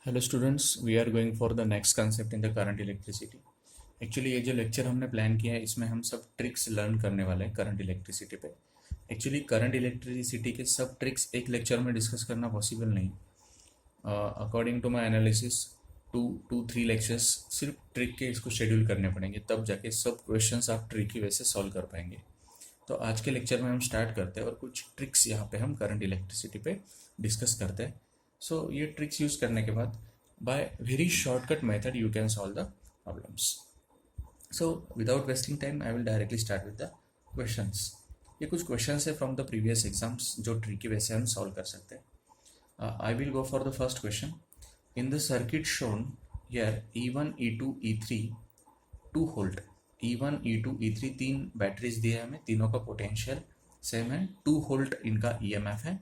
Hello students, we are going for the next concept in the current electricity. Actually ये जो lecture हमने plan किया है इसमें हम सब ट्रिक्स लर्न करने वाले हैं करंट इलेक्ट्रिसिटी पे। एक्चुअली करंट इलेक्ट्रिसिटी के सब ट्रिक्स एक लेक्चर में डिस्कस करना पॉसिबल नहीं। According to my analysis 2-3 lectures सिर्फ ट्रिक के इसको शेड्यूल करने पड़ेंगे, तब जाके सब क्वेश्चंस आप ट्रिक की वजह से सॉल्व कर पाएंगे। तो आज के लेक्चर में हम स्टार्ट करते हैं और कुछ ट्रिक्स यहाँ पे हम करंट इलेक्ट्रिसिटी पे डिस्कस करते हैं। सो ये ट्रिक्स यूज़ करने के बाद by very shortcut method you can solve the problems. So without wasting time I will directly start with the questions. ये कुछ क्वेश्चंस है फ्रॉम द प्रीवियस एग्जाम्स जो ट्रिक की वजह से हम सॉल्व कर सकते हैं। I will go for the first question. In the circuit shown here E1 E2 E3 2 volt, E1 E2 E3 तीन बैटरीज दिए हमें, तीनों का पोटेंशियल सेम है, 2 वोल्ट इनका EMF है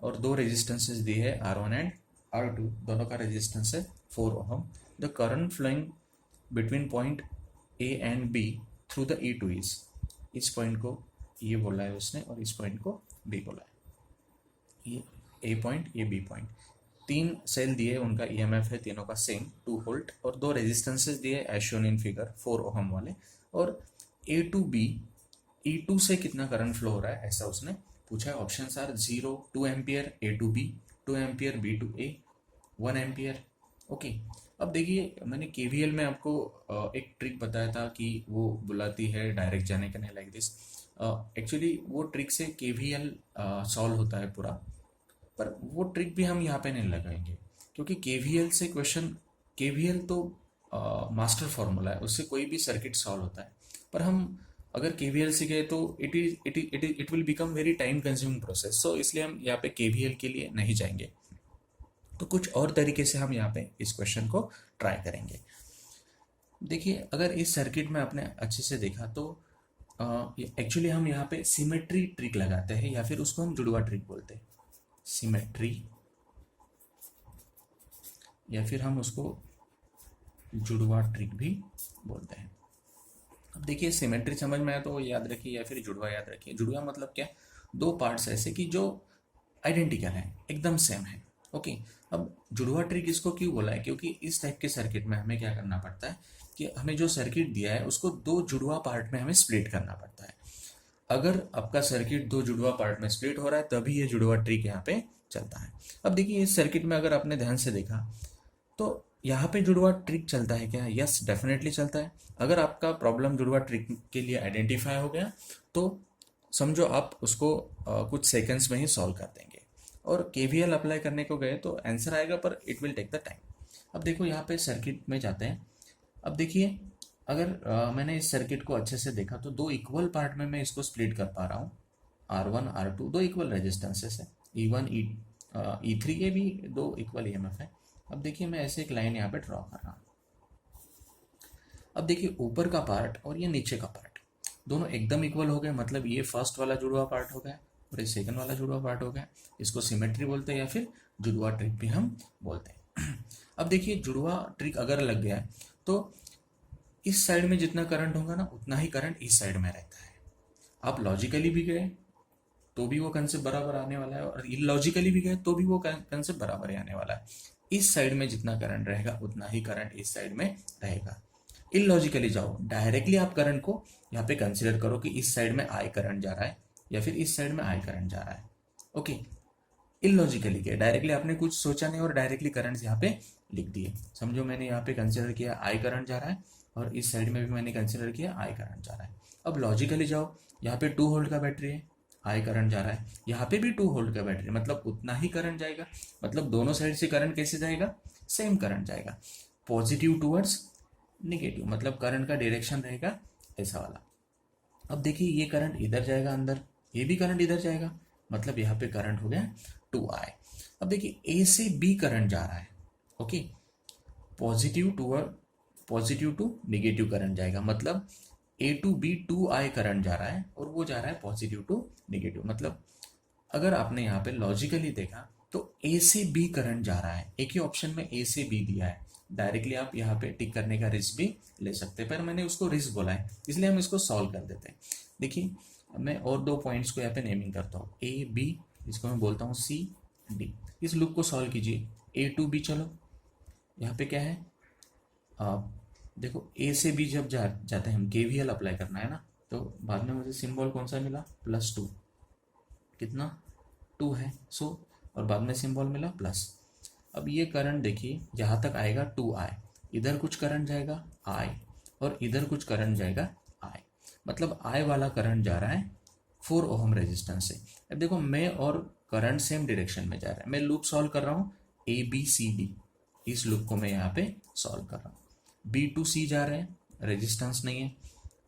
और दो रेजिस्टेंसेस दिए है R1 एंड R2, दोनों का रेजिस्टेंस है 4 ohm. The current flowing between point A and B through the E2 is, इस पॉइंट को ये बोला है उसने और इस पॉइंट को B बोला है। ये A पॉइंट, ये B पॉइंट, तीन सेल दिए, उनका EMF है तीनों का सेम 2 वोल्ट और दो रेजिस्टेंसेस दिए as shown in figure 4 ohm वाले। और A टू B, E2 से कितना करंट फ्लो हो रहा है ऐसा उसने पूछा है। Options are 0 2 ampere A to B, 2 ampere B to A, 1 ampere. Okay, अब देखिए मैंने KVL में आपको एक ट्रिक बताया था कि वो बुलाती है डायरेक्ट जाने का, नहीं लाइक दिस। एक्चुअली वो ट्रिक से KVL सॉल्व होता है पूरा, पर वो ट्रिक भी हम यहाँ पे नहीं लगाएंगे क्योंकि KVL से क्वेश्चन, KVL तो मास्टर फॉर्मूला है, उससे कोई भी सर्किट सॉल्व होता है। पर हम अगर KVL से गए तो it will become very time consuming process, so इसलिए हम यहाँ पे KVL के लिए नहीं जाएंगे। तो कुछ और तरीके से हम यहाँ पे इस क्वेश्चन को ट्राई करेंगे। देखिए अगर इस सर्किट में आपने अच्छे से देखा तो एक्चुअली हम यहाँ पे सिमेट्री ट्रिक लगाते हैं या फिर उसको हम जुड़वा ट्रिक बोलते हैं, सिमेट्री, या फिर हम उसको जुड़वा ट्रिक भी बोलते हैं। अब देखिए सिमेट्री समझ में आया तो याद रखिए, या फिर जुड़वा याद रखिए। जुड़वा मतलब क्या, दो पार्ट्स ऐसे कि जो आइडेंटिकल है, एकदम सेम है। ओके, अब जुड़वा ट्रिक इसको क्यों बोला है, क्योंकि इस टाइप के सर्किट में हमें क्या करना पड़ता है कि हमें जो सर्किट दिया है उसको दो जुड़वा पार्ट में हमें स्प्लिट करना पड़ता है। अगर आपका सर्किट दो जुड़वा पार्ट में स्प्लिट हो रहा है तभी ये जुड़वा ट्रिक यहाँ पे चलता है। अब देखिए इस सर्किट में अगर आपने ध्यान से देखा तो यहाँ पे जुड़वा ट्रिक चलता है क्या? यस, डेफिनेटली चलता है। अगर आपका प्रॉब्लम जुड़वा ट्रिक के लिए आइडेंटिफाई हो गया तो समझो आप उसको कुछ सेकंड्स में ही सॉल्व कर देंगे। और KVL अप्लाई करने को गए तो आंसर आएगा, पर it will take the time. अब देखो यहाँ पे सर्किट में जाते हैं। अब देखिए अगर मैंने इस सर्किट को अच्छे से देखा तो दो इक्वल पार्ट में मैं इसको स्प्लिट कर पा रहा हूँ। R1 R2 दो इक्वल रेजिस्टेंसेस है, E1 E3 के भी दो इक्वल EMF है। अब देखिए मैं ऐसे एक लाइन यहाँ पे ड्रॉ कर रहा हूँ। अब देखिए ऊपर का पार्ट और ये नीचे का पार्ट दोनों एकदम इक्वल हो गए, मतलब ये फर्स्ट वाला जुड़वा पार्ट हो गया और ये सेकंड वाला जुड़वा पार्ट हो गया। इसको सिमेट्री बोलते हैं या फिर जुड़वा ट्रिक भी हम बोलते हैं। अब देखिए जुड़वा ट्रिक अगर लग गया है तो इस साइड में जितना करंट होगा ना उतना ही करंट इस साइड में रहता है। आप लॉजिकली भी गए तो भी वो कंसेप्ट बराबर आने वाला है और इलॉजिकली भी गए तो भी वो कंसेप्ट बराबर ही आने वाला है। इस साइड में जितना करंट रहेगा उतना ही करंट इस साइड में रहेगा। इलॉजिकली जाओ, डायरेक्टली आप करंट को यहाँ पे कंसिडर करो कि इस साइड में आई करंट जा रहा है या फिर इस साइड में आई करंट जा रहा है। ओके, इलॉजिकली गए, डायरेक्टली आपने कुछ सोचा नहीं और डायरेक्टली करंट यहाँ पे लिख दिए। समझो मैंने यहाँ पे कंसिडर किया आई करंट जा रहा है और इस साइड में भी मैंने कंसिडर किया आई करंट जा रहा है। अब लॉजिकली जाओ, यहाँ पे 2 वोल्ट का बैटरी है, आई करंट जा रहा है, यहाँ पे भी 2 वोल्ट का बैटरी, मतलब उतना ही करंट जाएगा। मतलब दोनों साइड से करंट कैसे जाएगा, सेम करंट जाएगा, पॉजिटिव टूवर्ड्स निगेटिव, मतलब करंट का डायरेक्शन रहेगा ऐसा वाला। अब देखिए ये करंट इधर जाएगा अंदर, ये भी करंट इधर जाएगा, मतलब यहाँ पे करंट हो गया 2I। अब देखिए A से B करंट जा रहा है। Okay, positive to negative current जाएगा, मतलब A to B 2I current जा रहा है और वो जा रहा है पॉजिटिव टू निगेटिव। मतलब अगर आपने यहाँ पे लॉजिकली देखा तो A से B करंट जा रहा है, एक ही ऑप्शन में A से B दिया है। डायरेक्टली आप यहाँ पे टिक करने का रिस्क भी ले सकते हैं, पर मैंने उसको रिस्क बोला है इसलिए हम इसको सॉल्व कर देते हैं। देखिए मैं और दो पॉइंट्स को यहाँ पे नेमिंग करता हूँ, A B, इसको मैं बोलता हूँ C D। इस लूप को सॉल्व कीजिए, A टू B चलो, यहाँ पे क्या है, देखो ए से बी जब जाते हैं हम, केवीएल अप्लाई करना है ना, तो बाद में मुझे सिंबल कौन सा मिला, +2, कितना 2 है, सो और बाद में सिंबल मिला प्लस। अब ये करंट देखिए यहाँ तक आएगा 2I, इधर कुछ करंट जाएगा I, और इधर कुछ करंट जाएगा I, मतलब I वाला करंट जा रहा है 4 ओम रेजिस्टेंस से। अब देखो मैं और करंट सेम डायरेक्शन में जा रहा है, मैं लूप सॉल्व कर रहा हूँ ABCD, इस लूप को मैं यहाँ पे सॉल्व कर रहा हूँ। B to C जा रहे हैं, रेजिस्टेंस नहीं है,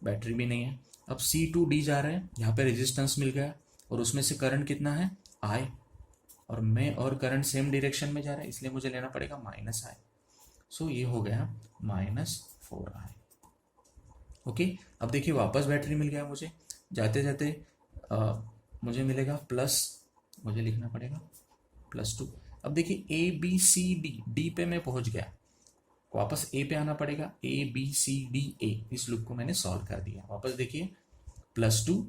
बैटरी भी नहीं है। अब C to D जा रहे हैं, यहाँ पे रेजिस्टेंस मिल गया और उसमें से करंट कितना है I, और मैं और करंट सेम डायरेक्शन में जा रहा है, इसलिए मुझे लेना पड़ेगा -I। सो ये हो गया -4I। ओके, अब देखिए वापस बैटरी मिल गया मुझे, जाते जाते मुझे मिलेगा प्लस, मुझे लिखना पड़ेगा +2। अब देखिए ABCD, D पे मैं पहुंच गया, वापस A पे आना पड़ेगा, ABCDA, इस लूप को मैंने सॉल्व कर दिया। वापस देखिए +2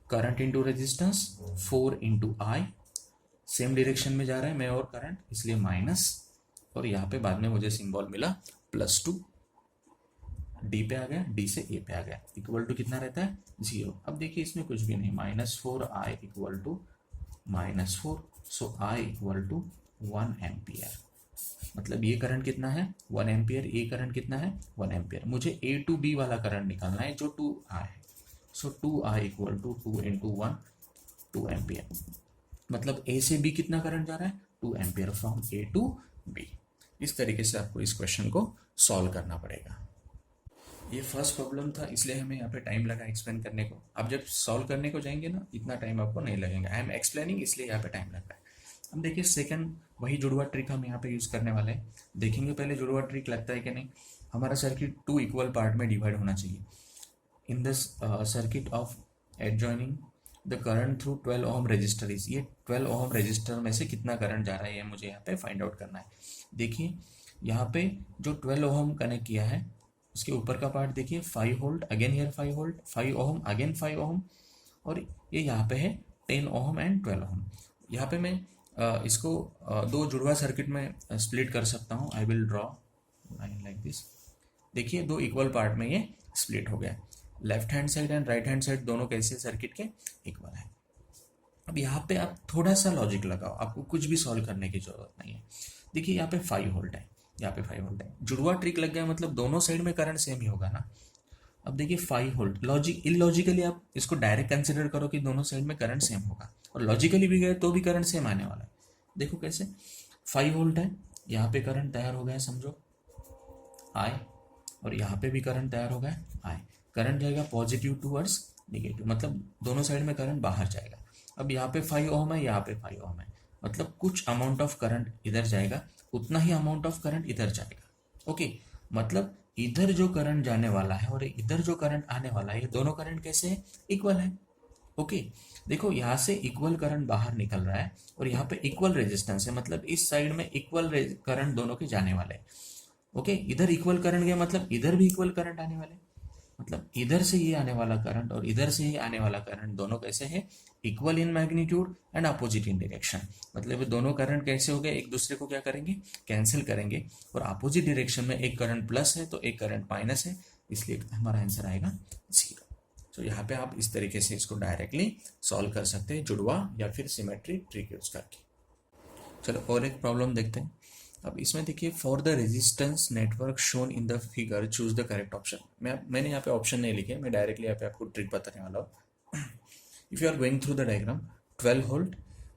current into resistance 4 into I, same direction में जा रहा है मैं और करंट, इसलिए माइनस, और यहाँ पे बाद में मुझे सिंबल मिला +2, D पे आ गया, D से A पे आ गया, इक्वल टू कितना रहता है 0। अब देखिए इसमें कुछ भी नहीं, -4I equal to -4, so I equal to 1 ampere. मतलब ये करंट कितना है 1 एम्पियर, ये करंट कितना है 1 एम्पियर। मुझे A to B वाला करंट निकालना है जो 2I है, so 2I equal to 2 into 1, 2 ampere. मतलब A से B कितना करंट जा रहा है 2 ampere from A to B। इस तरीके से आपको इस क्वेश्चन को सॉल्व करना पड़ेगा। ये फर्स्ट प्रॉब्लम था, इसलिए हमें यहाँ पे टाइम लगा एक्सप्लेन करने को। आप जब सॉल्व करने को जाएंगे ना, इतना टाइम आपको नहीं लगेगा, आई एम एक्सप्लेनिंग, इसलिए यहाँ पे टाइम लग रहा है। अब देखिए सेकंड, वही जुड़वा ट्रिक हम यहाँ पे यूज़ करने वाले हैं। देखेंगे पहले जुड़वा ट्रिक लगता है कि नहीं। हमारा सर्किट 2 इक्वल पार्ट में डिवाइड होना चाहिए। In this circuit of adjoining the current through 12 ohm resistor is, ये 12 ओम रजिस्टर में से कितना करंट जा रहा है ये मुझे यहाँ पे फाइंड आउट करना है। देखिए यहाँ पे जो 12 ओम कनेक्ट किया है उसके ऊपर का पार्ट देखिए 5 volt, again here 5 volt, 5 ohm, again 5 ohm, और ये यहाँ पे है 10 ओम एंड 12 ओम। यहाँ पे मैं इसको दो जुड़वा सर्किट में स्प्लिट कर सकता हूँ। I will draw line like this. देखिए दो इक्वल पार्ट में ये स्प्लिट हो गया, left hand side and right hand side दोनों कैसे सर्किट के इक्वल है। अब यहाँ पे आप थोड़ा सा लॉजिक लगाओ, आपको कुछ भी सॉल्व करने की जरूरत नहीं है। देखिए यहाँ पे 5 वोल्ट है, यहाँ पे 5 वोल्ट है, जुड़वा ट्रिक लग गया, मतलब दोनों साइड में करंट सेम ही होगा ना। अब देखिए 5 वोल्ट, लॉजिक इलॉजिकली आप इसको डायरेक्ट कंसिडर करो कि दोनों साइड में करंट सेम होगा, और लॉजिकली भी गए तो भी करंट सेम आने वाला है। देखो कैसे, 5 वोल्ट है, यहाँ पे करंट तैयार हो गया समझो I, और यहाँ पे भी करंट तैयार हो गया I। करंट जाएगा पॉजिटिव टूवर्ड्स निगेटिव, मतलब दोनों साइड में करंट बाहर जाएगा। अब यहाँ पे 5 ओम है, यहाँ पे 5 ओम है, मतलब कुछ अमाउंट ऑफ करंट इधर जाएगा, उतना ही अमाउंट ऑफ करंट इधर जाएगा। ओके, मतलब इधर जो करंट जाने वाला है और इधर जो करंट आने वाला है, ये दोनों करंट कैसे है, इक्वल है। ओके, देखो यहाँ से इक्वल करंट बाहर निकल रहा है और यहाँ पे इक्वल रेजिस्टेंस है, मतलब इस साइड में इक्वल करंट दोनों के जाने वाले हैं। ओके, इधर इक्वल करंट गया, मतलब इधर भी इक्वल करंट आने वाले, मतलब इधर से ये आने वाला करंट और इधर से ये आने वाला करंट दोनों कैसे है, equal in magnitude and opposite in direction. मतलब दोनों करंट कैसे हो गए, एक दूसरे को क्या करेंगे, कैंसिल करेंगे, और अपोजिट डायरेक्शन में एक करंट प्लस है तो एक करंट माइनस है, इसलिए हमारा आंसर आएगा 0। तो यहाँ पे आप इस तरीके से इसको डायरेक्टली सॉल्व कर सकते हैं, जुड़वा या फिर सिमेट्री ट्रिक यूज करके। चलो और एक प्रॉब्लम देखते हैं। अब इसमें देखिए, for the resistance network shown in the figure choose the correct option. मैंने यहाँ पे ऑप्शन नहीं लिखे, मैं डायरेक्टली यहाँ पे आपको ट्रिक बताने वाला हूँ। If you are going through the diagram, 12 volt,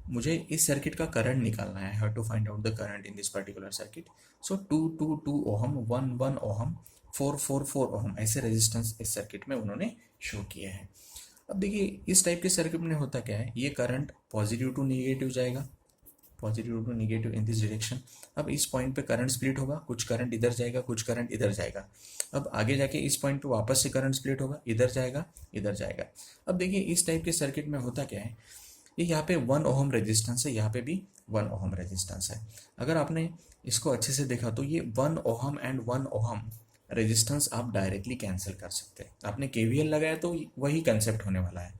मुझे इस सर्किट का करंट निकालना है, how to find out the current in this particular circuit. So 2 ohm, 1 ohm, 4 ohm, ऐसे रेजिस्टेंस इस सर्किट में उन्होंने शो किए हैं। अब देखिए इस टाइप के सर्किट में होता क्या है, ये करंट पॉजिटिव टू निगेटिव जाएगा, positive to negative in this direction. अब इस पॉइंट पे करंट स्प्लिट होगा, कुछ करंट इधर जाएगा, कुछ करंट इधर जाएगा। अब आगे जाके इस पॉइंट पे वापस से करंट स्प्लिट होगा, इधर जाएगा, इधर जाएगा। अब देखिए इस टाइप के सर्किट में होता क्या है, ये यहाँ पे 1 ओहम रेजिस्टेंस है, यहाँ पे भी 1 ओहम रेजिस्टेंस है। अगर आपने इसको अच्छे से देखा तो ये 1 ओहम एंड 1 ओहम रेजिस्टेंस आप डायरेक्टली कैंसिल कर सकते हैं। आपने केवीएल लगाया तो वही कंसेप्ट होने वाला है,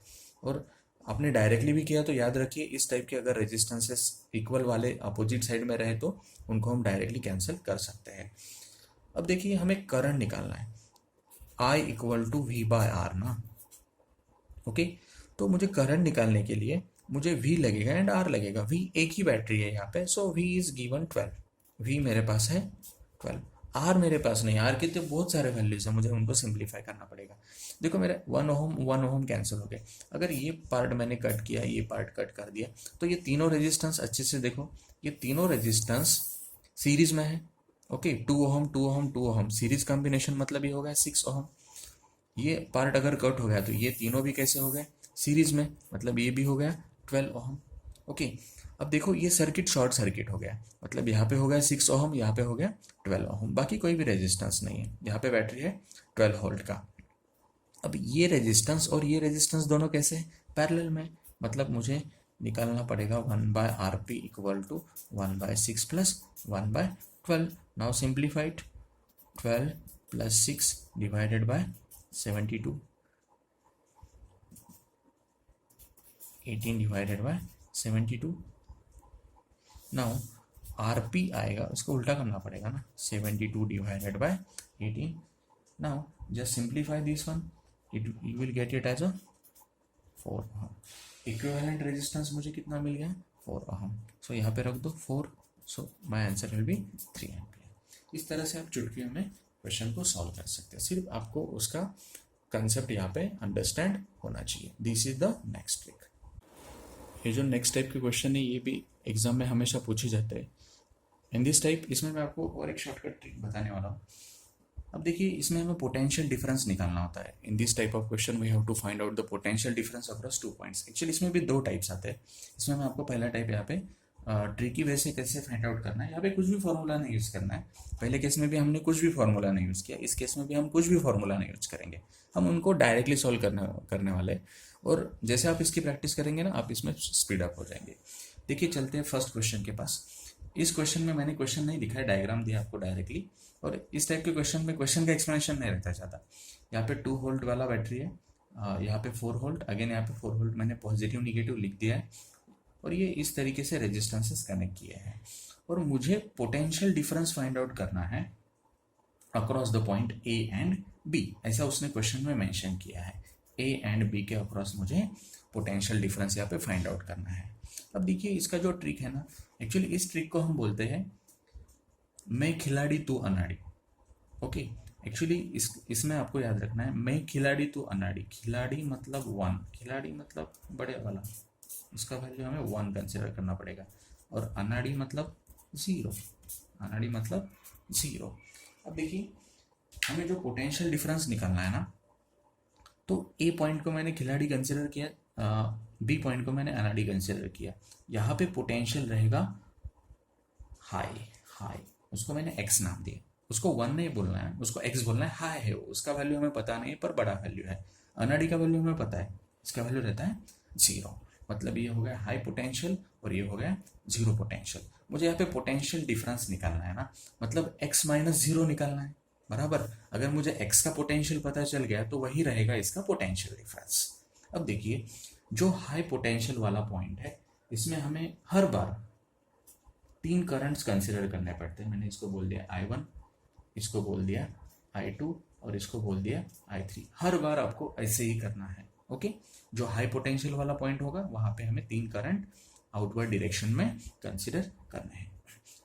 और आपने डायरेक्टली भी किया तो याद रखिए इस टाइप के अगर रेजिस्टेंसेस इक्वल वाले अपोजिट साइड में रहे तो उनको हम डायरेक्टली कैंसिल कर सकते हैं। अब देखिए हमें करंट निकालना है, I equal to V by R ना, ओके। तो मुझे करंट निकालने के लिए मुझे V लगेगा एंड R लगेगा। V एक ही बैटरी है यहाँ पे, सो V इज गिवन 12। V मेरे पास है 12, R मेरे पास नहीं। R के तो बहुत सारे वैल्यूज हैं, मुझे उनको सिंप्लीफाई करना पड़ेगा। देखो मेरे 1 ओम कैंसिल हो गए। अगर ये पार्ट मैंने कट किया, ये पार्ट कट कर दिया, तो ये तीनों रेजिस्टेंस अच्छे से देखो, ये तीनों रेजिस्टेंस सीरीज में है, ओके। 2 ओम 2 ओम 2 ओम सीरीज कॉम्बिनेशन, मतलब ये हो गया 6 ओम। ये पार्ट अगर कट हो गया तो ये तीनों भी कैसे हो गए, सीरीज में, मतलब ये भी हो गया 12 ओम, ओके। अब देखो ये सर्किट शॉर्ट सर्किट हो गया, मतलब यहाँ पे हो गया 6 ओम, यहाँ पे हो गया 12 ओम, बाकी कोई भी रेजिस्टेंस नहीं है। यहाँ पे बैटरी है 12 वोल्ट का। अब ये रेजिस्टेंस और ये रेजिस्टेंस दोनों कैसे हैं, पैरेलल में, मतलब मुझे निकालना पड़ेगा 1/RP equal to 1/6 plus 1/12। Now simplified, 12 plus 6 divided by 72, 18 divided by 72। Now RP आएगा, उसको उल्टा करना पड़ेगा ना, 72 divided by 18। Now just simplify this one, you will get it as a 4 ohm। Equivalent resistance मुझे कितना मिल गया, 4 ohm। सो यहाँ पे रख दो 4, so my answer will be 3 ampere. इस तरह से आप चुटकियों में क्वेश्चन को सॉल्व कर सकते हैं, सिर्फ आपको उसका कंसेप्ट यहाँ पे अंडरस्टैंड होना चाहिए। This is the next trick. ये जो नेक्स्ट टाइप के क्वेश्चन है ये भी एग्जाम में हमेशा पूछे जाते हैं इन दिस टाइप। इसमें मैं आपको और एक शॉर्टकट ट्रिक बताने वाला हूँ। अब देखिए इसमें हमें पोटेंशियल डिफरेंस निकालना होता है। In this type of question we have to find out the potential difference across 2 points. Actually इसमें भी 2 टाइप्स आते हैं। इसमें मैं आपको पहला टाइप यहाँ पे ट्रिकी वे से कैसे फाइंड आउट करना है, यहाँ पे कुछ भी फॉर्मूला नहीं यूज़ करना है। पहले केस में भी हमने कुछ भी फॉर्मूला नहीं यूज़ किया, इस केस में भी हम कुछ भी फॉर्मूला नहीं यूज़ करेंगे, हम उनको डायरेक्टली सॉल्व करने वाले हैं। और जैसे आप इसकी प्रैक्टिस करेंगे ना, आप इसमें स्पीड अप हो जाएंगे। देखिए चलते हैं फर्स्ट क्वेश्चन के पास। इस क्वेश्चन में मैंने क्वेश्चन नहीं दिखाया, डायग्राम दिया आपको डायरेक्टली। और इस टाइप के क्वेश्चन में क्वेश्चन का एक्सप्लेनेशन नहीं रहता ज़्यादा। यहाँ पे 2 वोल्ट वाला बैटरी है, यहाँ पे 4 वोल्ट, अगेन यहाँ पे 4 वोल्ट मैंने पॉजिटिव निगेटिव लिख दिया है, और ये इस तरीके से रेजिस्टेंसेस कनेक्ट किए हैं। और मुझे पोटेंशियल डिफरेंस फाइंड आउट करना है across the point A and B, ऐसा उसने क्वेश्चन में मेंशन किया है। ए एंड बी के अक्रॉस मुझे पोटेंशियल डिफरेंस यहाँ पे फाइंड आउट करना है। अब देखिए इसका जो ट्रिक है ना, एक्चुअली इस ट्रिक को हम बोलते हैं मैं खिलाड़ी तू अनाड़ी, ओके। एक्चुअली इसमें आपको याद रखना है, मैं खिलाड़ी तू अनाड़ी। खिलाड़ी मतलब 1, खिलाड़ी मतलब बड़े वाला, इसका वैल्यू हमें 1 कंसिडर करना पड़ेगा। और अनाड़ी मतलब 0, अनाड़ी मतलब 0। अब देखिए हमें जो पोटेंशियल डिफरेंस निकालना है ना, तो ए पॉइंट को मैंने खिलाड़ी कंसिडर किया, बी पॉइंट को मैंने अनाड़ी कंसिडर किया। यहाँ पे पोटेंशियल रहेगा हाई, हाई, उसको मैंने एक्स नाम दिया। उसको 1 नहीं बोलना है, उसको एक्स बोलना है। हाई है उसका वैल्यू हमें पता नहीं पर बड़ा वैल्यू है। अनाड़ी का वैल्यू हमें पता है, इसका वैल्यू रहता है 0। मतलब ये हो गया हाई पोटेंशियल और ये हो गया 0 पोटेंशियल। मुझे यहाँ पे पोटेंशियल डिफरेंस निकालना है ना, मतलब x माइनस 0 निकालना है, बराबर। अगर मुझे x का पोटेंशियल पता चल गया तो वही रहेगा इसका पोटेंशियल डिफरेंस। अब देखिए जो हाई पोटेंशियल वाला पॉइंट है, इसमें हमें हर बार 3 करंट्स कंसिडर करने पड़ते हैं। मैंने इसको बोल दिया I1, इसको बोल दिया I2 और इसको बोल दिया I3। हर बार आपको ऐसे ही करना है, ओके। जो हाई पोटेंशियल वाला पॉइंट होगा वहां पे हमें 3 करंट आउटवर्ड डायरेक्शन में कंसिडर करने हैं।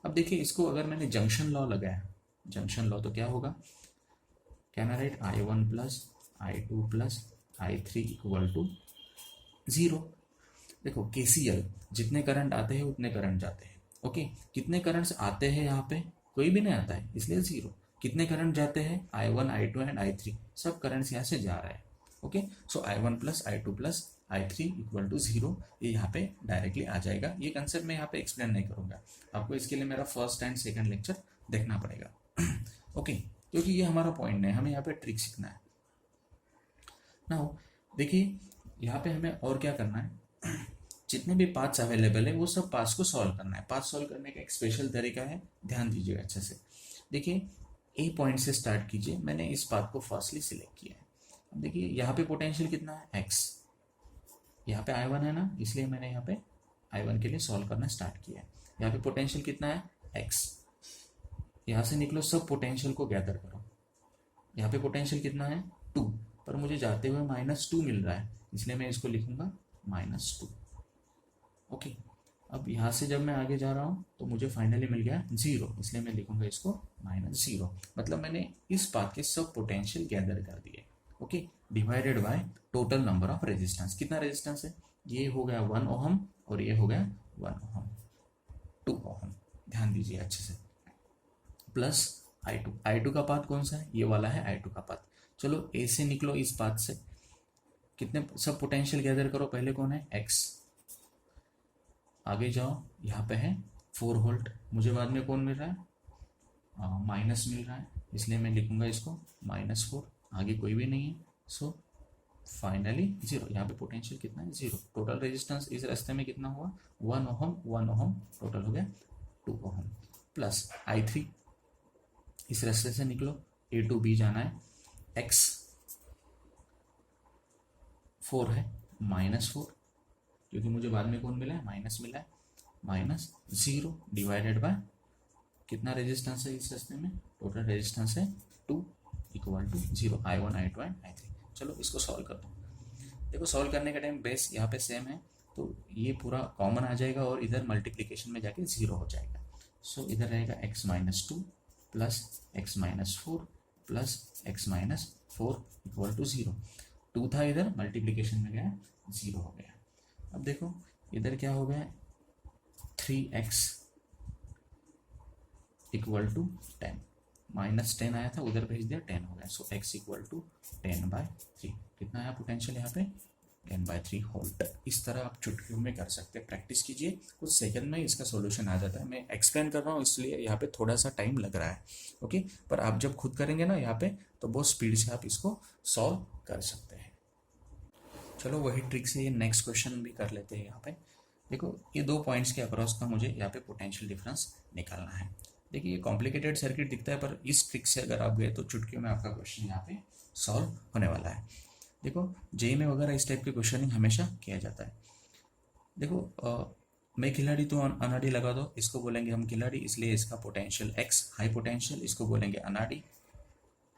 अब देखिए इसको अगर मैंने जंक्शन लॉ लगाया, जंक्शन लॉ, तो क्या होगा, can I write I1 plus I2 plus I3 equal to 0। देखो KCL, जितने करंट आते हैं उतने करंट जाते हैं, ओके। कितने करंट्स आते हैं यहाँ पे, कोई भी नहीं आता है, इसलिए 0। कितने करंट जाते हैं, I1 I2 एंड I3, सब करंट्स यहाँ से जा रहे हैं, okay. So I1 plus I2 plus I3 equal to 0, ये यहाँ पे डायरेक्टली आ जाएगा। ये कंसेप्ट मैं यहाँ पे एक्सप्लेन नहीं करूँगा, आपको इसके लिए मेरा फर्स्ट एंड सेकंड लेक्चर देखना पड़ेगा, ओके। क्योंकि ये हमारा पॉइंट नहीं, हमें यहाँ पे ट्रिक सीखना है। नाउ देखिए यहाँ पे हमें और क्या करना है, जितने भी पाथ्स अवेलेबल है वो सब पाथ्स को सॉल्व करना है। पाथ सॉल्व करने का एक स्पेशल तरीका है, ध्यान दीजिएगा अच्छे से। देखिए ए पॉइंट से स्टार्ट कीजिए, मैंने इस पाथ को फर्स्टली सिलेक्ट किया है। अब देखिए यहाँ पे पोटेंशियल कितना है, x, यहाँ पे I1 है ना, इसलिए मैंने यहाँ पे I1 के लिए सॉल्व करना स्टार्ट किया है। यहाँ पे पोटेंशियल कितना है, x। यहाँ से निकलो, सब पोटेंशियल को गैदर करो। यहाँ पे पोटेंशियल कितना है, 2, पर मुझे जाते हुए -2 मिल रहा है, इसलिए मैं इसको लिखूंगा -2। ओके, अब यहाँ से जब मैं आगे जा रहा हूँ तो मुझे फाइनली मिल गया 0, इसलिए मैं लिखूंगा इसको -0। मतलब मैंने इस पाथ के सब पोटेंशियल गैदर कर दिए। Okay, divided by total number of resistance. कितना रेजिस्टेंस है, ये हो गया 1 ओहम और ये हो गया 1 ओहम, 2 ओहम, ध्यान दीजिए अच्छे से, प्लस I2 का पाथ कौन सा है, ये वाला है I2 का पाथ। चलो ए से निकलो, इस पाथ से कितने सब पोटेंशियल गैदर करो, पहले कौन है, x। आगे जाओ, यहाँ पे है 4 वोल्ट, मुझे बाद में कौन मिल रहा है, माइनस मिल रहा है, इसलिए मैं लिखूंगा इसको -4। आगे कोई भी नहीं है, सो फाइनली 0। यहाँ पे पोटेंशियल कितना है, 0। टोटल रेजिस्टेंस इस रास्ते में कितना हुआ, 1 ओहम, 1 ओहम, टोटल हो गया 2 ओहम, प्लस I3 इस रास्ते से निकलो, A to B जाना है, x 4 है, -4, क्योंकि मुझे बाद में कौन मिला है, माइनस मिला है, -0 डिवाइडेड बाय कितना रेजिस्टेंस है इस रास्ते में, टोटल रेजिस्टेंस है 2 equal to 0, I1 I2 and I3। चलो इसको सॉल्व कर दो। देखो सॉल्व करने का टाइम बेस यहाँ पे सेम है, तो ये पूरा कॉमन आ जाएगा और इधर मल्टीप्लिकेशन में जाके 0 हो जाएगा। सो इधर रहेगा x -2 plus x -4 plus x -4 equal to 0। 2 था इधर, मल्टीप्लिकेशन में गया 0 हो गया। अब देखो इधर क्या हो गया, 3x इक्वल टू 10, -10 आया था, उधर भेज दिया 10 हो गया। सो x इक्वल टू 10/3। कितना आया पोटेंशियल यहाँ पे, 10/3 वोल्ट। इस तरह आप चुटकियों में कर सकते हैं, प्रैक्टिस कीजिए, कुछ सेकंड में इसका सॉल्यूशन आ जाता है। मैं एक्सप्लेन कर रहा हूँ इसलिए यहाँ पे थोड़ा सा टाइम लग रहा है, ओके, पर आप जब खुद करेंगे ना यहाँ पे, तो बहुत स्पीड से आप इसको सॉल्व कर सकते हैं। चलो वही ट्रिक से ये नेक्स्ट क्वेश्चन भी कर लेते हैं। यहाँ पे देखो, ये 2 पॉइंट्स के अक्रॉस का मुझे यहाँ पे पोटेंशियल डिफरेंस निकालना है। देखिए ये कॉम्प्लिकेटेड सर्किट दिखता है, पर इस ट्रिक से अगर आप गए तो चुटकियों में आपका क्वेश्चन यहाँ पे सॉल्व होने वाला है। देखो जेई में वगैरह इस टाइप के क्वेश्चनिंग हमेशा किया जाता है। देखो मैं खिलाड़ी तो अनाड़ी लगा दो, इसको बोलेंगे हम खिलाड़ी, इसलिए इसका पोटेंशियल x हाई पोटेंशियल, इसको बोलेंगे अनाड़ी,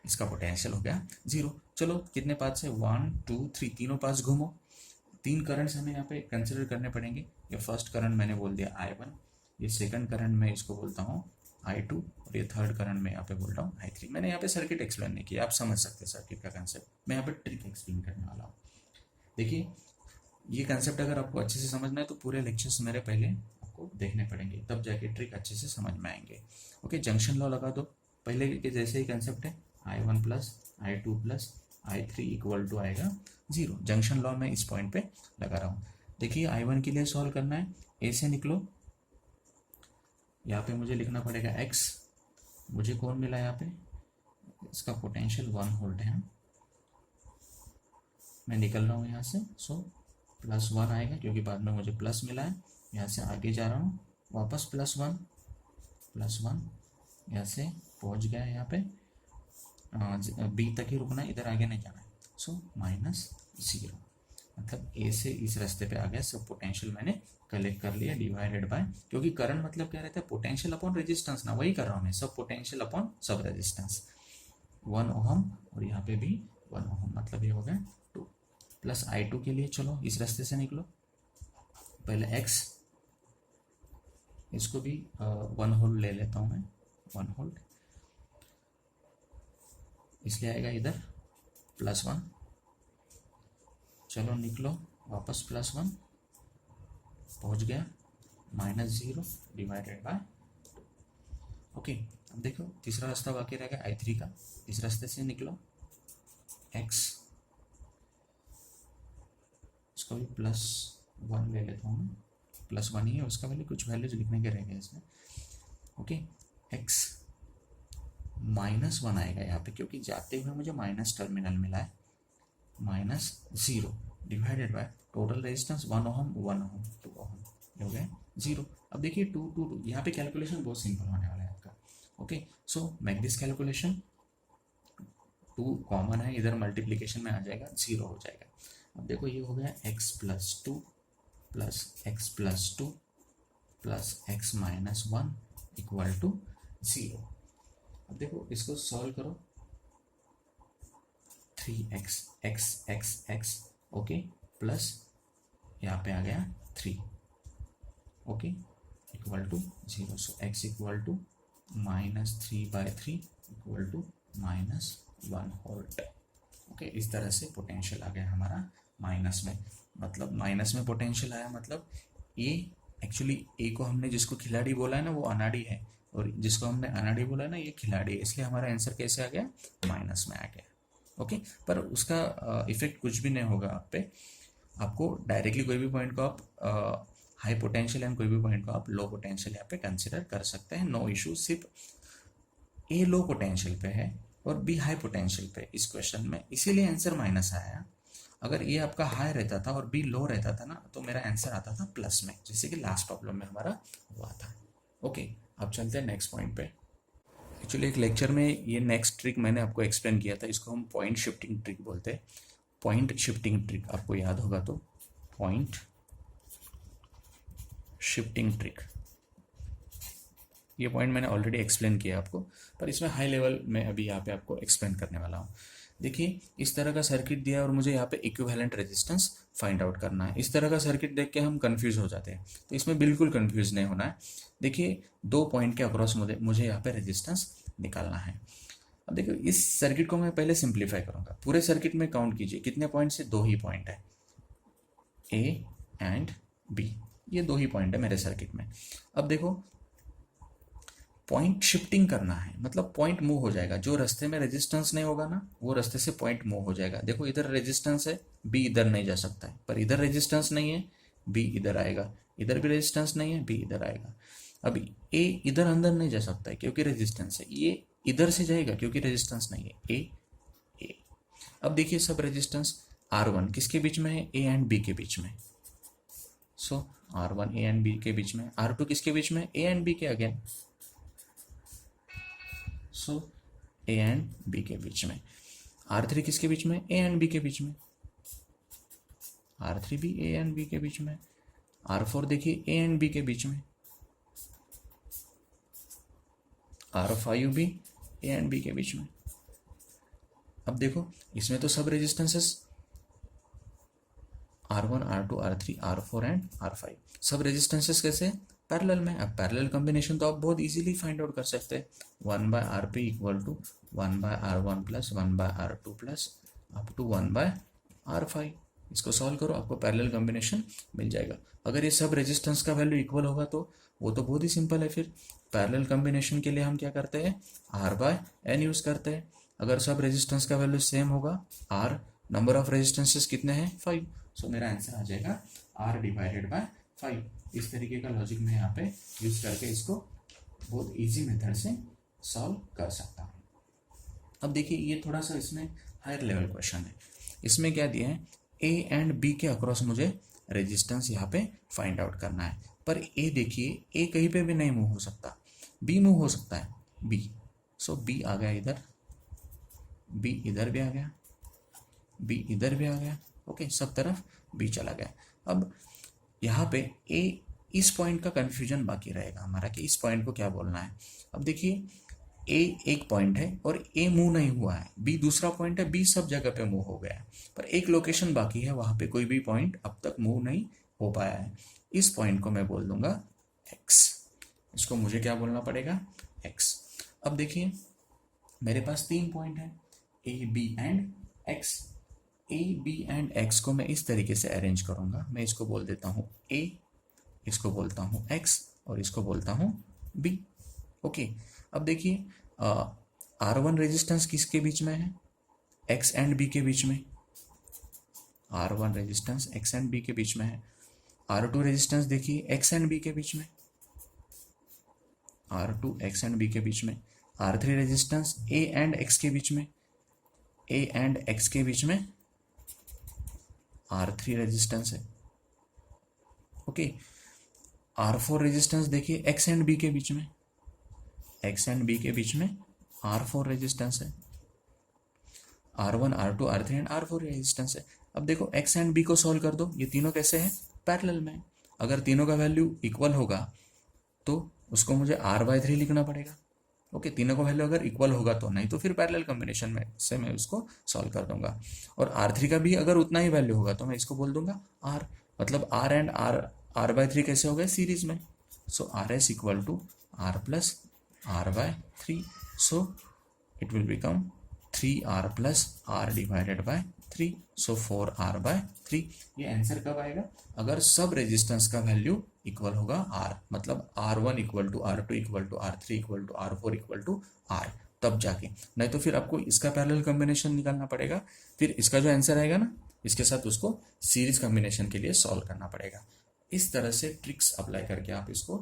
इसका पोटेंशियल हो गया 0। चलो कितने पाथ से, 1 2 3, तीनों पास घूमो। 3 करंट्स हमें यहाँ पे कंसिडर करने पड़ेंगे। ये फर्स्ट करंट मैंने बोल दिया I1, ये सेकंड करंट मैं इसको बोलता हूँ I2, और ये थर्ड करंट में यहाँ पे बोल रहा हूँ I3। मैंने यहाँ पे सर्किट एक्सप्लेन नहीं किया, आप समझ सकते हैं सर्किट का कंसेप्ट, मैं यहाँ पे ट्रिक एक्सप्लेन करने वाला हूँ। देखिए ये कंसेप्ट अगर आपको अच्छे से समझना है तो पूरे लेक्चर्स मेरे पहले आपको देखने पड़ेंगे, तब जाके ट्रिक अच्छे से समझ में आएंगे। ओके, जंक्शन लॉ लगा दो, पहले के जैसे ही कंसेप्ट है, I1 plus I2 plus I3 equal to आएगा 0। जंक्शन लॉ में इस पॉइंट पे लगा रहा हूँ। देखिए I1 के लिए सॉल्व करना है, ए से निकलो, यहाँ पे मुझे लिखना पड़ेगा x, मुझे कौन मिला यहाँ पे, इसका पोटेंशियल 1 वोल्ट है, मैं निकल रहा हूँ यहाँ से, सो +1 आएगा क्योंकि बाद में मुझे प्लस मिला है। यहाँ से आगे जा रहा हूँ, वापस +1 यहाँ से पहुँच गया, यहाँ पे बी तक ही रुकना है, इधर आगे नहीं जाना है। सो -0, मतलब ए से इस रास्ते पे आ गया, सब पोटेंशियल मैंने कलेक्ट कर लिया, डिवाइडेड बाय, क्योंकि करंट मतलब क्या रहता है, पोटेंशियल अपॉन रेजिस्टेंस ना, वही कर रहा हूँ मैं, सब पोटेंशियल अपॉन सब रेजिस्टेंस, 1 ओहम और यहाँ पे भी 1 ओहम, मतलब ये हो गया 2। प्लस I2 के लिए चलो इस रास्ते से निकलो, पहले x, इसको भी 1 वोल्ट ले लेता हूँ मैं, 1 वोल्ट, इसलिए आएगा इधर +1। चलो निकलो वापस +1, पहुँच गया -0 डिवाइडेड बाय 2। ओके, अब देखो तीसरा रास्ता बाकी रहेगा I3 का, इस रास्ते से निकलो, x, इसको भी +1 ले लेता हूँ मैं, +1 ही है उसका वैल्यू, कुछ वैल्यूज लिखने के रहेंगे इसमें। ओके, x -1 आएगा यहाँ पे, क्योंकि जाते हुए मुझे माइनस टर्मिनल मिला है, -0 divided by total resistance 1 ohm 1 ohm 2 ohm, हो गया 0। अब देखिए 2 2 2, यहाँ पे कैलकुलेशन बहुत सिंपल होने वाला है आपका। Okay, so make this calculation, 2 common है, इधर मल्टीप्लिकेशन में आ जाएगा, 0 हो जाएगा। अब देखो ये हो गया x+2 plus x+2 plus x-1 equal to 0। अब देखो इसको सॉल्व करो, 3x x x x okay plus यहाँ पे आ गया 3 okay equal to 0। So x equal to -3/3 equal to -1 volt. Okay इस तरह से पोटेंशियल आ गया हमारा माइनस में, मतलब माइनस में पोटेंशियल आया, मतलब ये एक्चुअली ए को हमने जिसको खिलाड़ी बोला है ना वो अनाड़ी है, और जिसको हमने अनाड़ी बोला है ना ये खिलाड़ी है, इसलिए हमारा आंसर कैसे आ गया, माइनस में आ गया। ओके पर उसका इफेक्ट कुछ भी नहीं होगा आप पे, आपको डायरेक्टली कोई भी पॉइंट को आप हाई पोटेंशियल एंड कोई भी पॉइंट को आप लो पोटेंशियल यहाँ पे कंसिडर कर सकते हैं, नो इशू। सिर्फ ए लो पोटेंशियल पे है और बी हाई पोटेंशियल पे इस क्वेश्चन में, इसीलिए आंसर माइनस आया। अगर ये आपका हाई रहता था और बी लो रहता था ना तो मेरा आंसर आता था प्लस में, जैसे कि लास्ट प्रॉब्लम में हमारा हुआ था। ओके अब चलते हैं नेक्स्ट पॉइंट पे। एक्चुअली एक लेक्चर में ये नेक्स्ट ट्रिक मैंने आपको एक्सप्लेन किया था, इसको हम पॉइंट शिफ्टिंग ट्रिक बोलते हैं। पॉइंट शिफ्टिंग ट्रिक आपको याद होगा तो, पॉइंट शिफ्टिंग ट्रिक, ये पॉइंट मैंने ऑलरेडी एक्सप्लेन किया आपको, पर इसमें हाई लेवल में अभी यहाँ पे आपको एक्सप्लेन करने वाला हूँ। देखिए इस तरह का सर्किट दिया और मुझे यहाँ पे इक्विवेलेंट रेजिस्टेंस फाइंड आउट करना है। इस तरह का सर्किट देख के हम कंफ्यूज हो जाते हैं, तो इसमें बिल्कुल कंफ्यूज नहीं होना है। देखिए 2 पॉइंट के अक्रॉस मुझे यहाँ पे रेजिस्टेंस निकालना है। अब देखो इस सर्किट को मैं पहले सिंप्लीफाई करूँगा, पूरे सर्किट में काउंट कीजिए कितने पॉइंट से, 2 ही पॉइंट है, ए एंड बी, ये 2 ही पॉइंट है मेरे सर्किट में। अब देखो पॉइंट शिफ्टिंग करना है, मतलब पॉइंट मूव हो जाएगा, जो रास्ते में रेजिस्टेंस नहीं होगा ना वो रास्ते से पॉइंट मूव हो जाएगा। देखो इधर रेजिस्टेंस है, बी इधर नहीं जा सकता है, पर इधर रेजिस्टेंस नहीं है, बी इधर आएगा, इधर भी रेजिस्टेंस नहीं है, बी इधर आएगा। अभी ए इधर अंदर नहीं जा सकता है क्योंकि रेजिस्टेंस है, ये इधर से जाएगा क्योंकि रेजिस्टेंस नहीं है, ए। अब देखिए सब रेजिस्टेंस R1 किसके बीच में है, ए एंड बी के बीच में, सो R1 ए एंड बी के बीच में, R2 किसके बीच में, ए एंड बी के again, so A and B के बीच में। R3 किसके बीच में, ए एंड बी के बीच में, R3 भी ए एंड बी के बीच में। R4 देखिए ए एंड बी के बीच में, R5 भी ए एंड बी के बीच में। अब देखो इसमें तो सब resistances R1 R2 R3 R4 and R5 सब रेजिस्टेंसेस कैसे, पैरेलल में। अब पैरेलल कॉम्बिनेशन तो आप बहुत इजीली फाइंड आउट कर सकते हैं, 1/RP equal to 1/R1 plus 1/R2 plus up to 1/R5। इसको सॉल्व करो आपको पैरेलल कॉम्बिनेशन मिल जाएगा। अगर ये सब रेजिस्टेंस का वैल्यू इक्वल होगा तो वो तो बहुत ही सिंपल है, फिर पैरेलल कॉम्बिनेशन के लिए हम क्या करते हैं, R/N यूज़ करते हैं। अगर सब रेजिस्टेंस का वैल्यू सेम होगा, R नंबर ऑफ रेजिस्टेंसेस कितने हैं, 5, सो मेरा आंसर आ जाएगा R/5। इस तरीके का लॉजिक मैं यहाँ पे यूज करके इसको बहुत इजी मेथड से सॉल्व कर सकता हूँ। अब देखिए ये थोड़ा सा इसमें हायर लेवल क्वेश्चन है, इसमें क्या दिया है, ए एंड बी के अक्रॉस मुझे रेजिस्टेंस यहाँ पे फाइंड आउट करना है, पर ए देखिए ए कहीं पे भी नहीं मूव हो सकता, बी मूव हो सकता है, बी, सो बी आ गया इधर, बी इधर भी आ गया, बी इधर भी आ गया, ओके सब तरफ बी चला गया। अब यहाँ पे ए इस पॉइंट का कंफ्यूजन बाकी रहेगा हमारा कि इस पॉइंट को क्या बोलना है। अब देखिए ए एक पॉइंट है और ए मूव नहीं हुआ है, बी दूसरा पॉइंट है, बी सब जगह पे मूव हो गया है, पर एक लोकेशन बाकी है, वहाँ पे कोई भी पॉइंट अब तक मूव नहीं हो पाया है। इस पॉइंट को मैं बोल दूंगा एक्स, इसको मुझे क्या बोलना पड़ेगा, एक्स। अब देखिए मेरे पास 3 पॉइंट है, A B and X. A B and X को मैं इस तरीके से अरेंज करूंगा, मैं इसको बोल देता हूँ ए, इसको बोलता हूँ एक्स और इसको बोलता हूँ बी। ओके अब देखिए R1 रेजिस्टेंस किसके बीच में है, एक्स एंड बी के बीच में, R1 resistance x and B के बीच में है। R2 रेजिस्टेंस देखिए एक्स एंड बी के बीच में, R2 एक्स एंड बी के बीच में। R3 resistance A and x के बीच में, ए एंड एक्स के बीच में R3 रेजिस्टेंस है। ओके R4 रेजिस्टेंस देखिए एक्स एंड बी के बीच में, एक्स एंड बी के बीच में R4 रेजिस्टेंस है। R1 R2 R3 and R4 resistance है। अब देखो x एंड b को सॉल्व कर दो, ये तीनों कैसे हैं, पैरेलल में। अगर तीनों का वैल्यू इक्वल होगा तो उसको मुझे R/3 लिखना पड़ेगा। ओके, तीनों का वैल्यू अगर इक्वल होगा तो, नहीं तो फिर पैरेलल कॉम्बिनेशन में से मैं उसको सॉल्व कर दूंगा। और R3 का भी अगर उतना ही वैल्यू होगा तो मैं इसको बोल दूंगा R, मतलब R एंड R/3 कैसे हो गए, सीरीज में। So RS equal to R plus R/3, so it will become 3R plus R divided by 3, so 4R/3। ये आंसर कब आएगा, अगर सब रेजिस्टेंस का वैल्यू इक्वल होगा R, मतलब R1 equal to R2 equal to R3 equal to R4 equal to R, तब जाके। नहीं तो फिर आपको इसका पैरेलल कॉम्बिनेशन निकालना पड़ेगा, फिर इसका जो आंसर आएगा ना, इसके साथ उसको सीरीज कॉम्बिनेशन के लिए सॉल्व करना पड़ेगा। इस तरह से ट्रिक्स अप्लाई करके आप इसको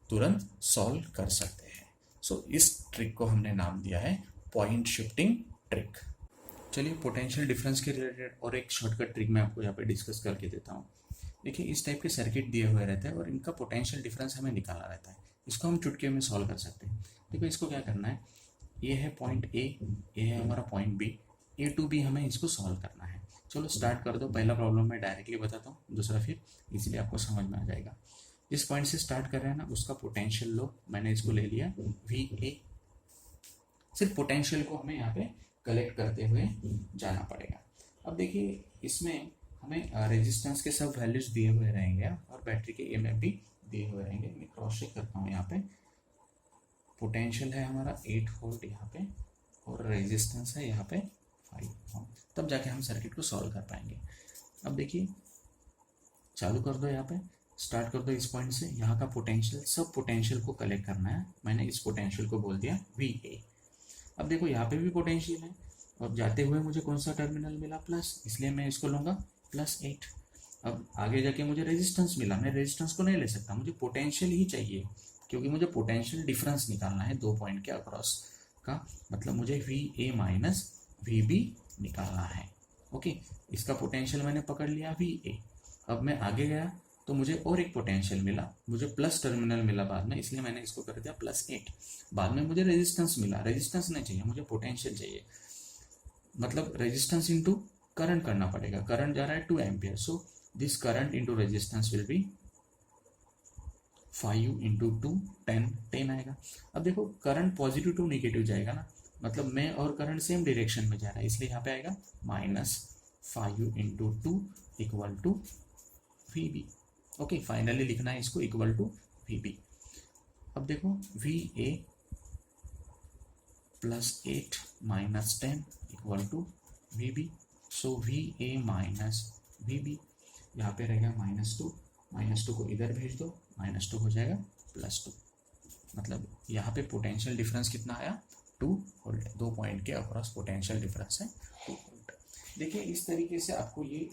तुरंत सॉल्व कर सकते हैं। सो इस ट्रिक को हमने नाम दिया है पॉइंट शिफ्टिंग ट्रिक। चलिए पोटेंशियल डिफरेंस के रिलेटेड और एक शॉर्टकट ट्रिक मैं आपको यहाँ पे डिस्कस करके देता हूँ। देखिए, इस टाइप के सर्किट दिए हुए रहते हैं और इनका पोटेंशियल डिफरेंस हमें निकालना रहता है। इसको हम चुटकी में सॉल्व कर सकते हैं। देखो, इसको क्या करना है, ये है पॉइंट ए, ये है हमारा point B, A to B हमें इसको सॉल्व करना है। चलो स्टार्ट कर दो। पहला प्रॉब्लम मैं डायरेक्टली बताता हूँ, दूसरा फिर इजीली आपको समझ में आ जाएगा। जिस पॉइंट से स्टार्ट कर रहे हैं ना, उसका पोटेंशियल लो, मैंने इसको ले लिया VA। सिर्फ पोटेंशियल को हमें यहाँ पे कलेक्ट करते हुए जाना पड़ेगा। अब देखिए, इसमें हमें रेजिस्टेंस के सब वैल्यूज दिए हुए रहेंगे और बैटरी के EMF भी दिए हुए रहेंगे। मैं क्रॉस चेक करता हूँ। यहाँ पे पोटेंशियल है हमारा 8 वोल्ट यहाँ पे, और रेजिस्टेंस है यहाँ पे 5 ओम, तब जाके हम सर्किट को सॉल्व कर पाएंगे। अब देखिए, चालू कर दो, यहाँ पे स्टार्ट कर दो इस पॉइंट से। यहाँ का पोटेंशियल, सब पोटेंशियल को कलेक्ट करना है। मैंने इस पोटेंशियल को बोल दिया VA। अब देखो, यहाँ पे भी पोटेंशियल है और जाते हुए मुझे कौन सा टर्मिनल मिला, प्लस, इसलिए मैं इसको लूँगा +8। अब आगे जाके मुझे रेजिस्टेंस मिला, मैं रेजिस्टेंस को नहीं ले सकता, मुझे पोटेंशियल ही चाहिए, क्योंकि मुझे पोटेंशियल डिफरेंस निकालना है दो पॉइंट के अक्रॉस का। मतलब मुझे VA माइनस VB निकालना है। ओके, इसका पोटेंशियल मैंने पकड़ लिया VA। अब मैं आगे गया तो मुझे और एक पोटेंशियल मिला, मुझे प्लस टर्मिनल मिला बाद में, इसलिए मैंने इसको कर दिया +8। बाद में मुझे रेजिस्टेंस मिला, रेजिस्टेंस नहीं चाहिए, मुझे पोटेंशियल चाहिए। मतलब रेजिस्टेंस इंटू करंट करना पड़ेगा। करंट जा रहा है 2 ampere, so this current into resistance will be 5 into 2 10 आएगा। अब देखो, करंट पॉजिटिव टू नेगेटिव जाएगा ना, मतलब मैं और करंट सेम डायरेक्शन में जा रहा है, इसलिए यहाँ पे आएगा -5 into 2 equal to VB। Okay, finally लिखना है इसको इक्वल टू VB। अब देखो, VA +8 minus 10 equal to VB। So VA minus VB, यहाँ पे रहेगा -2 को इधर भेज दो, -2 हो जाएगा +2। मतलब यहाँ पे पोटेंशियल डिफरेंस कितना आया, 2 वोल्ट। दो पॉइंट के अक्रॉस पोटेंशियल डिफरेंस है 2 वोल्ट। देखिए, इस तरीके से आपको ये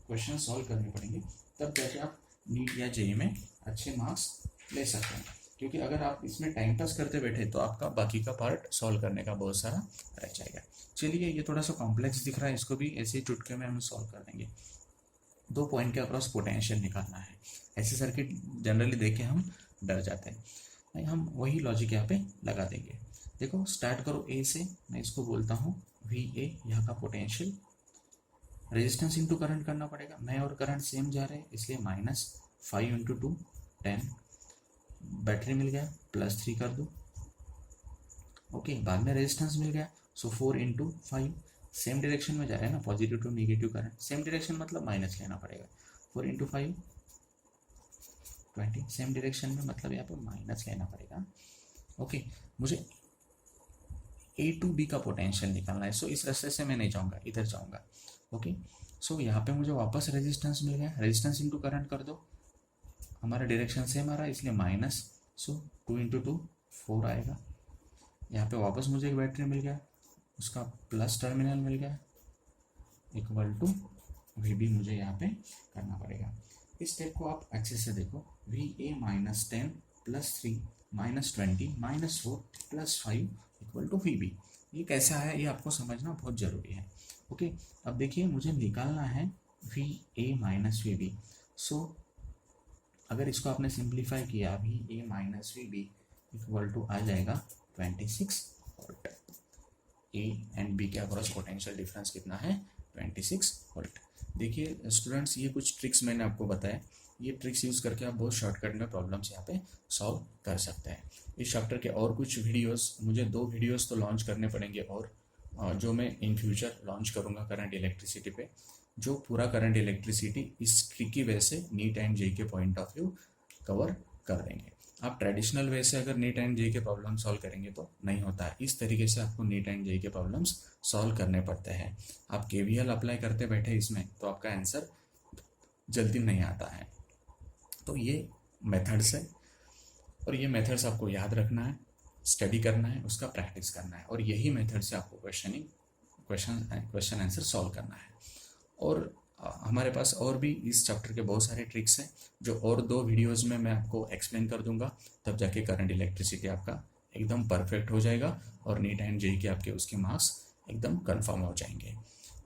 क्वेश्चन सॉल्व करने पड़ेंगे, तब जाके आप नीट या JEE में अच्छे मार्क्स ले सकते हैं। क्योंकि अगर आप इसमें टाइम पास करते बैठे तो आपका बाकी का पार्ट सॉल्व करने का बहुत सारा रह जाएगा। चलिए, ये थोड़ा सा कॉम्प्लेक्स दिख रहा है, इसको भी ऐसे ही चुटके में हम सॉल्व कर देंगे। दो पॉइंट के अक्रॉस पोटेंशियल निकालना है। ऐसे सर्किट जनरली देख के हम डर जाते हैं, नहीं, हम वही लॉजिक यहाँ पे लगा देंगे। देखो, स्टार्ट करो A से, मैं इसको बोलता हूँ VA, यहाँ का पोटेंशियल। रेजिस्टेंस इंटू करंट करना पड़ेगा, मैं और करंट सेम जा रहे हैं, इसलिए -5 इंटू 2 10। बैटरी मिल गया, +3 कर दो। ओके, बाद में रेजिस्टेंस मिल गया, सो 4 इंटू 5, सेम डायरेक्शन में जा रहे हैं ना, positive to negative current, same direction मतलब माइनस लेना पड़ेगा। 4 इंटू 5 20, सेम डायरेक्शन में मतलब यहाँ पे माइनस लेना पड़ेगा। ओके, मुझे A टू B का पोटेंशियल निकालना है, सो इस रास्ते से मैं नहीं जाऊँगा, इधर जाऊँगा। ओके, सो यहाँ पे मुझे वापस रेजिस्टेंस मिल गया, रेजिस्टेंस इंटू करंट कर दो, हमारा डायरेक्शन सेम आ रहा है इसलिए माइनस, सो 2 इंटू 2 4 आएगा। यहाँ पे वापस मुझे एक बैटरी मिल गया, उसका प्लस टर्मिनल मिल गया, इक्वल टू VB मुझे यहाँ पे करना पड़ेगा। इस स्टेप को आप अच्छे से देखो, VA -10 +3 -20 -4 +5 इक्वल टू VB। ये कैसा है, ये आपको समझना बहुत ज़रूरी है। ओके, अब देखिए, मुझे निकालना है VA माइनस VB। सो अगर इसको आपने सिंप्लीफाई किया, VA minus VB equal to आ जाएगा 26 वोल्ट। ए एंड बी के अक्रॉस पोटेंशियल डिफरेंस कितना है 26 वोल्ट। देखिए स्टूडेंट्स, ये कुछ ट्रिक्स मैंने आपको बताया, ये ट्रिक्स यूज़ करके आप बहुत शॉर्टकट में प्रॉब्लम्स यहाँ पे सॉल्व कर सकते हैं। इस चैप्टर के और कुछ वीडियोस, मुझे 2 वीडियोस तो लॉन्च करने पड़ेंगे और जो मैं इन फ्यूचर लॉन्च करूँगा करंट इलेक्ट्रिसिटी पे, जो पूरा करंट इलेक्ट्रिसिटी इस ट्रिकी वे से नीट एंड जेईई के पॉइंट ऑफ व्यू कवर कर देंगे। आप ट्रेडिशनल वे से अगर नीट एंड जेईई के प्रॉब्लम सॉल्व करेंगे तो नहीं होता है, इस तरीके से आपको नीट एंड जेईई के प्रॉब्लम्स सॉल्व करने पड़ते हैं। आप केवीएल अप्लाई करते बैठे इसमें तो आपका आंसर जल्दी नहीं आता है। तो ये मेथड्स है और ये मेथड्स आपको याद रखना है, स्टडी करना है, उसका प्रैक्टिस करना है और यही मेथड से आपको क्वेश्चन आंसर सॉल्व करना है। और हमारे पास और भी इस चैप्टर के बहुत सारे ट्रिक्स हैं जो और 2 वीडियोस में मैं आपको एक्सप्लेन कर दूंगा, तब जाके करंट इलेक्ट्रिसिटी आपका एकदम परफेक्ट हो जाएगा और नीट एंड जेईई के आपके उसके मार्क्स एकदम कंफर्म हो जाएंगे।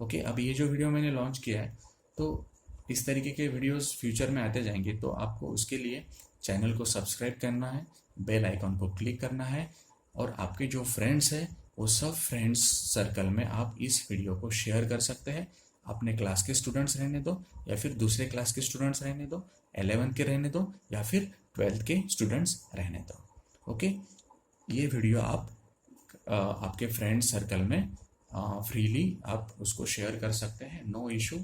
ओके, अब ये जो वीडियो मैंने लॉन्च किया है तो इस तरीके के वीडियोस फ्यूचर में आते जाएंगे, तो आपको उसके लिए चैनल को सब्सक्राइब करना है, बेल आइकॉन को क्लिक करना है और आपके जो फ्रेंड्स हैं वो सब फ्रेंड्स सर्कल में आप इस वीडियो को शेयर कर सकते हैं। अपने क्लास के स्टूडेंट्स रहने दो या फिर दूसरे क्लास के स्टूडेंट्स रहने दो, 11th के रहने दो या फिर 12th के स्टूडेंट्स रहने दो। ओके, ये वीडियो आप आपके फ्रेंड सर्कल में फ्रीली आप उसको शेयर कर सकते हैं, no issue,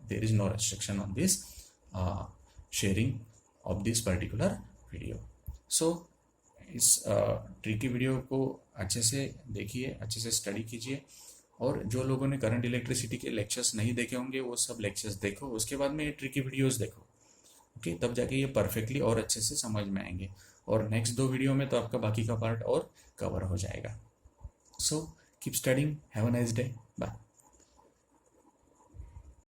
there is no restriction on this sharing of this particular video. So इस ट्रिकी वीडियो को अच्छे से देखिए, अच्छे से स्टडी कीजिए और जो लोगों ने करंट इलेक्ट्रिसिटी के लेक्चर्स नहीं देखे होंगे वो सब लेक्चर्स देखो, उसके बाद में ये ट्रिकी वीडियोस देखो। ओके, तब जाके ये परफेक्टली और अच्छे से समझ में आएंगे और नेक्स्ट 2 वीडियो में तो आपका बाकी का पार्ट और कवर हो जाएगा। So keep studying, have a nice day.